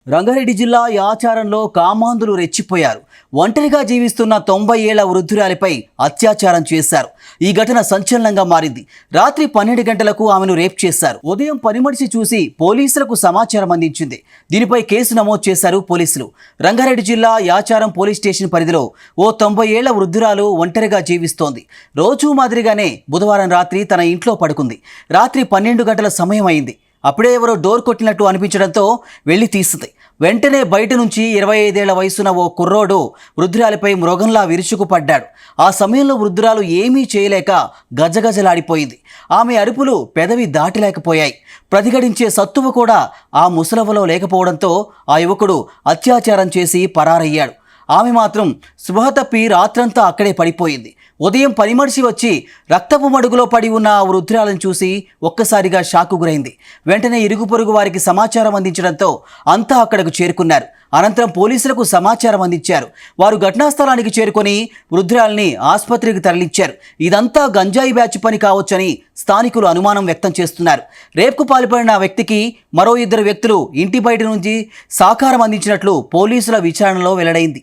రంగారెడ్డి జిల్లా యాచారంలో కామాంధులు రెచ్చిపోయారు. ఒంటరిగా జీవిస్తున్న 90 ఏళ్ల వృద్ధురాలిపై అత్యాచారం చేశారు. ఈ ఘటన సంచలనంగా మారింది. రాత్రి 12 గంటలకు ఆమెను రేప్ చేశారు. ఉదయం పని మనిషి చూసి పోలీసులకు సమాచారం అందించింది. దీనిపై కేసు నమోదు చేశారు పోలీసులు. రంగారెడ్డి జిల్లా యాచారం పోలీస్ స్టేషన్ పరిధిలో ఓ 90 ఏళ్ల వృద్ధురాలు ఒంటరిగా జీవిస్తోంది. రోజూ మాదిరిగానే బుధవారం రాత్రి తన ఇంట్లో పడుకుంది. రాత్రి 12 గంటల సమయం అయింది. అప్పుడే ఎవరో డోర్ కొట్టినట్టు అనిపించడంతో వెళ్లి తీస్తుంది. వెంటనే బయట నుంచి 25 ఏళ్ల వయసున్న ఓ కుర్రోడు వృద్ధురాలిపై మృగంలా విరుచుకుపడ్డాడు. ఆ సమయంలో వృద్ధురాలు ఏమీ చేయలేక గజగజలాడిపోయింది. ఆమె అరుపులు పెదవి దాటలేకపోయాయి. ప్రతిఘటించే సత్తువ కూడా ఆ ముసలవ్వలో లేకపోవడంతో ఆ యువకుడు అత్యాచారం చేసి పరారయ్యాడు. ఆమె మాత్రం స్పృహ తప్పి రాత్రంతా అక్కడే పడిపోయింది. ఉదయం పని మనిషి వచ్చి రక్తపు మడుగులో పడి ఉన్న ఆ వృద్ధురాలను చూసి ఒక్కసారిగా షాకు గురైంది. వెంటనే ఇరుగు పొరుగు వారికి సమాచారం అందించడంతో అంతా అక్కడకు చేరుకున్నారు. అనంతరం పోలీసులకు సమాచారం అందించారు. వారు ఘటనా స్థలానికి చేరుకొని వృద్ధురాలిని ఆసుపత్రికి తరలించారు. ఇదంతా గంజాయి బ్యాచ్ పని కావచ్చని స్థానికులు అనుమానం వ్యక్తం చేస్తున్నారు. రేప్కు పాల్పడిన వ్యక్తికి మరో 2 వ్యక్తులు ఇంటి బయట నుంచి సహకారం అందించినట్లు పోలీసుల విచారణలో వెల్లడైంది.